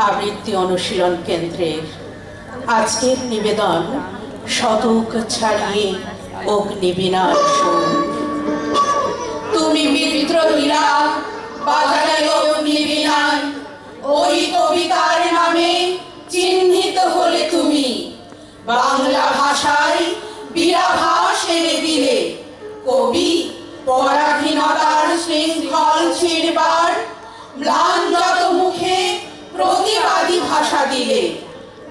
আবৃত্তি অনুশীলন কেন্দ্রের আজকের নিবেদন শতক ছাড়িয়ে অগ্নিবীণার সুর। তুমি বিদ্রোহীরা বাজারে অগ্নিবীণায়, ওই কবিতার নামে চিহ্নিত হলে তুমি বাংলা ভাষায় বীরাভাস এনে দিলে। কবি পরাধীনতার শৃঙ্খল ছিঁড়বার ম্লান যত মুখে প্রতিবাদী ভাষা দিলে।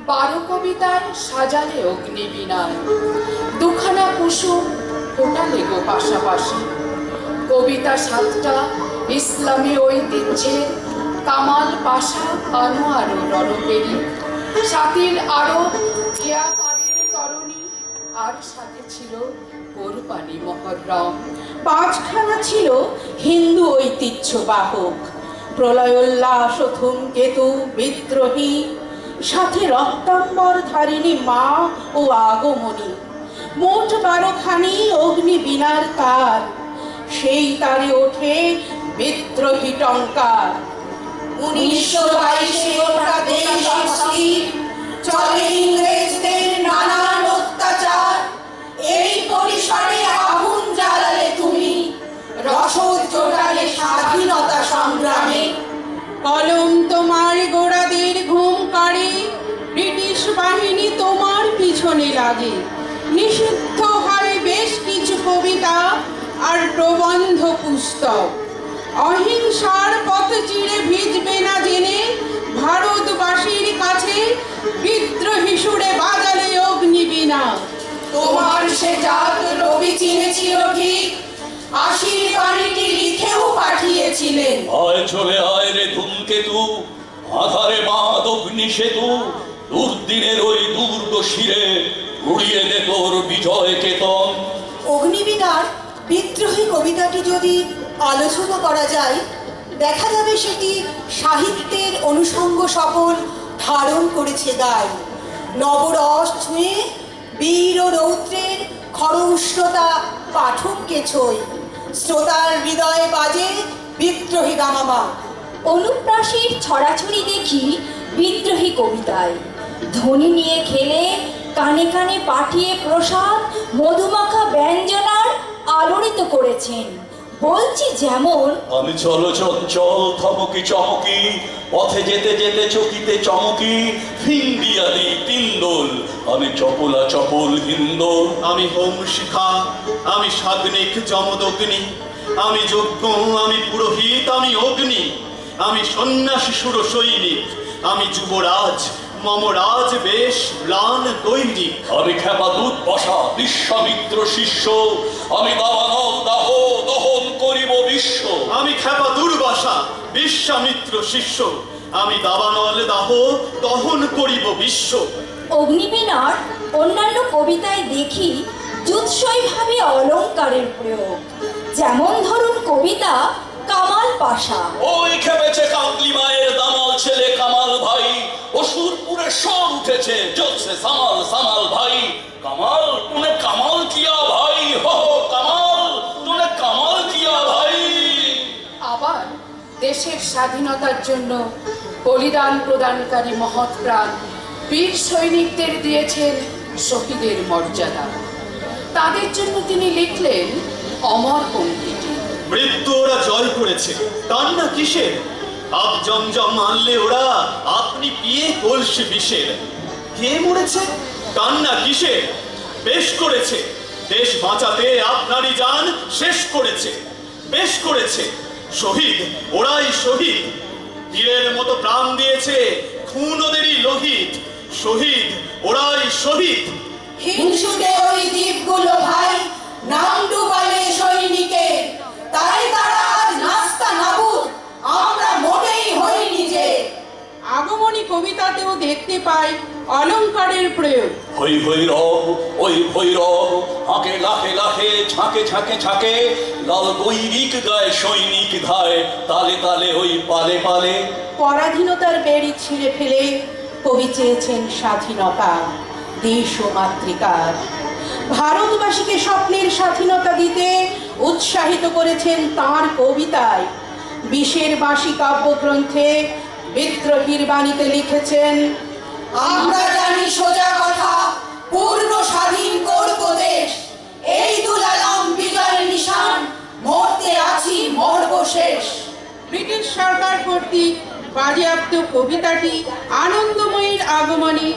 12 কবিতায় সাজালে অগ্নিবীণায়, দুখানা কুসুম ফোটালে গো পাশাপাশি। কবিতা 7টা ইসলামী ঐতিহ্যের, কামাল পাশা আনোয়ার রণবেরি, সাতির আরব খেয়া পাড়ের তরণী, আর সাথে ছিল কোরবানি মহররম। 5খানা ছিল হিন্দু ঐতিহ্য বাহক, প্রলয়োল্লাস ও ধূমকেতু বিদ্রোহী, সাথে রক্তাম্বর ধারিণী মা ও আগমনী। মোট 12খানি অগ্নিবীণার তার, সেই তারে ওঠে বিদ্রোহী টঙ্কার। 1922-এ ওঠা দেশ অস্থির, চলে ইংরেজদের নানান অত্যাচার। এই পরিসরে আগুন জ্বালালে তুমি, রসদ জোটালে স্বাধীনতা সংগ্রামে। কলম তোমার গোড়াদের ঘুম কাড়ে, ব্রিটিশ বাহিনী তোমার পিছনে লাগে। নিষিদ্ধ হয় বেশ কিছু কবিতা আর প্রবন্ধ পুস্তক। অহিংসার পথ চিরে ভিজবে না জেনে ভারতবাসীর কাছে বিদ্রোহী সুরে বাজালে অগ্নিবীণা। তোমার সে জাত রবি চিনেছিল ঠিক, আশির বাণীটি লিখেও পাঠিয়েছিলেন। আয় চলে আয় রে ধূমকেতু, আধারে বাঁধ অগ্নি সেতু, দুর্দিনের ওই দুর্গ শিরে উড়িয়ে দে তোর বিজয় কেতন। অগ্নিবীণার বিদ্রোহী কবিতাটি যদি আলোচনা করা যায়, দেখা যাবে সেটি সাহিত্যের অনুষঙ্গ সকল ধারণ করেছে গায়ে। নবরস ছুঁয়ে বীর ও রৌদ্রের খর উষ্ণতা পাঠককে ছোঁয়, শ্রোতার হৃদয়ে বাজে বিদ্রোহী গামামা। অনুপ্রাসের ছড়াছড়ি দেখি বিদ্রোহী কবিতায়, ধ্বনি নিয়ে খেলে কানে কানে পাঠিয়ে প্রসাদ মধুমাখা ব্যঞ্জনার আলোড়িত করেছেন। বলছি যেমন, আমি চলো চঞ্চল থমকি চমকি, পথে যেতে যেতে চকিতে চমকি, হিন্দিয়ালি তিনদোল, আমি চপলা চপল হিন্দোল। আমি হোম শিখা, আমি সাগ্নিক যমদগ্নি, আমি যজ্ঞ, আমি পুরোহিত, আমি অগ্নি, আমি সন্ন্যাসী সুর সৈনিক, আমি যুবরাজ, মমরাজ বেশ ম্লান দৈনিক। আমি ক্ষেপাদূত বসা বিশ্বামিত্র শিষ্য, আমি দাবানল দাহ দহন করিব বিশ্ব। আমি ক্ষেপা দুর্বাসা বিশ্বামিত্র শিষ্য, আমি দাবানল দাহ দহন করিব বিশ্ব। অগ্নিবীণার অন্যান্য কবিতায় দেখি যুৎসইভাবে অলঙ্কারের প্রয়োগ। যেমন ধরুন কবিতা কামাল পাশা। ওই খেপেছে কামলি মায়ের দামাল ছেলে কামাল ভাই, অসুরপুরে সর উঠেছে জোৎসে সামাল সামাল ভাই। কামাল তুনে কামাল কিয়া ভাই, হো হো কামাল তুনে কামাল কিয়া ভাই। আবার দেশের স্বাধীনতার জন্য বলিদান প্রদানকারী মহৎ প্রাণ বীর সৈনিকদের দিয়েছেন শহীদের মর্যাদা। তাদের জন্য তিনি লিখলেন অমর পঙ্ক্তিটি। মৃত্যু ওরা জয় করেছে, কান্না কিসের? আপ জমজম মানলে ওরা, আপনি পিয়ে কলসি বিষের। কে মরেছে? কান্না কিসের? বেশ করেছে, দেশ বাঁচাতে আপনারই জান শেষ করেছে। বেশ করেছে, শহীদ ওরাই শহীদ, বীরের মতো প্রাণ দিয়েছে খুন ওদেরই লোহিত। শহীদ ওরাই শহীদ। হিংসুটে ওই দ্বীপগুলো ভাই নাম ডুবালে সৈনিকের, তাই তারা আজ নাস্তা নাবুদ, আমরা মোটেই হইনি যে। আগমনী কবিতাতেও দেখতে পাই অলঙ্কারের প্রয়োগ। হই ভৈরব ওই ভৈরব, আঁকে লাখে লাখে ঝাঁকে ঝাঁকে ঝাঁকে, লাল গৈরিক গায়ে সৈনিক ধায়, তালে তালে ওই পালে পালে। পরাধীনতার বেড়ি ছিঁড়ে ফেলে কবি চেয়েছেন স্বাধীনতা, দেশ ও মাতৃকার। ভারতবাসীকে স্বপ্নের স্বাধীনতা দিতে উৎসাহিত করেছেন তাঁর কবিতায়। বিশের বাসী কাব্যগ্রন্থে বিদ্রোহীর বাণীতে লিখেছেন, আমরা জানি সোজা কথা, পূর্ণ স্বাধীন করব দেশ। এই দুলালাম বিজয়ের নিশান, মরতে আছি মরব শেষ। ব্রিটিশ সরকার কর্তৃক বাজেয়াপ্ত কবিতাটি আনন্দময়ীর আগমনে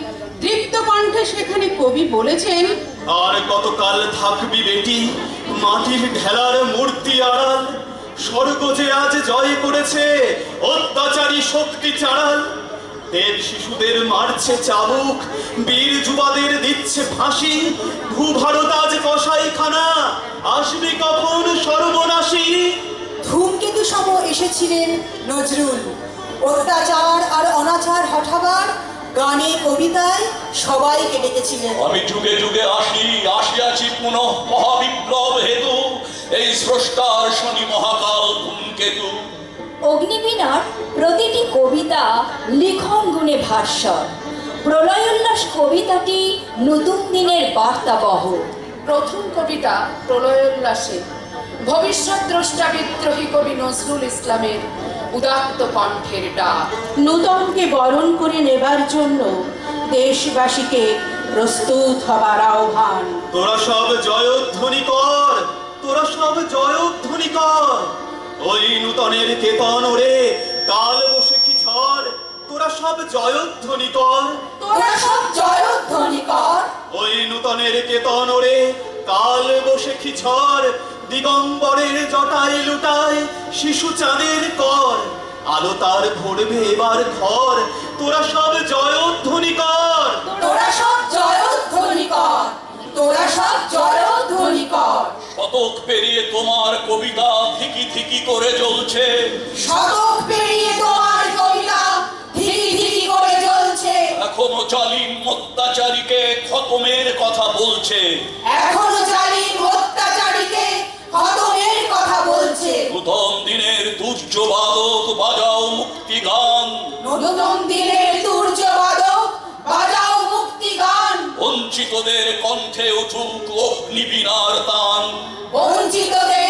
তৃপ্ত কণ্ঠে সেখানে কবি বলেছেন, আর কতকাল থাকবি বেটি মাটির ঢেলার মূর্তি আড়াল, স্বর্গ যে আজ জয় করেছে অত্যাচারী শক্তি চাড়াল। দেব শিশুদের মারছে চাবুক, বীর যুবাদের দিচ্ছে ফাঁসি, ভূভারত আজ কসাইখানা, আসবে কখন সর্বনাশী। ধূমকেতু সম এসেছিলেন নজরুল। অত্যাচার আর অনাচার হঠাবার গানে কবিতায় সবাইকে ডেকেছিলেন। আমি যুগে যুগে আসিয়াছি পুনঃ মহাবিপ্লব হেতু, এই স্রষ্টার শনি মহাকাল ধূমকেতু। অগ্নিবীণার প্রতিটি কবিতা লিখন গুণে ভাস্বর। প্রলয়োল্লাস কবিতাটি নতুন দিনের বার্তাবহ। প্রথম কবিতা প্রলয়োল্লাসে ভবিষ্যৎ দ্রষ্টা বিদ্রোহী কবি নজরুল ইসলামের উদাত্ত কণ্ঠের ডাক। নূতনকে বরণ করে নেবার জন্য দেশবাসীকে প্রস্তুত হবার আহ্বান। তোরা সব জয়ধ্বনি কর, তোরা সব জয়ধ্বনি কর। ওই নূতনের কেতন ওরে কাল বসে ঝড়, তোরা সব জয়ধ্বনি কর। তোরা সব জয়ধ্বনি কর। ওই নূতনের কেতন ওরে কাল বসে ঝড়, দিগম্বরের জটায় লুটায় শিশু চাঁদের কর। আলো তার ভরবে এবার ঘর, তোরা সব জয়ধ্বনি কর। তোরা সব জয়ধ্বনি কর। তোরা সব জয়ধ্বনি কর। শতক পেরিয়ে তোমার কবিতা ধিকি ধিকি করে জ্বলছে, শতক পেরিয়ে তোমার কবিতা ধিকি ধিকি করে জ্বলছে। এখনো জালিম অত্যাচারীকে খতমের কথা বলছে। এখনো জালিম অত্যাচারীকে খতমের কথা বলছে। নূতন দিনের দুর্যবাদক বাজাও মুক্তি গান, নতুন দিনের দুর্যবাদক বাজাও মুক্তি গান। বঞ্চিতদের কণ্ঠে উঠুক অগ্নিবীণার তান। বঞ্চিতদের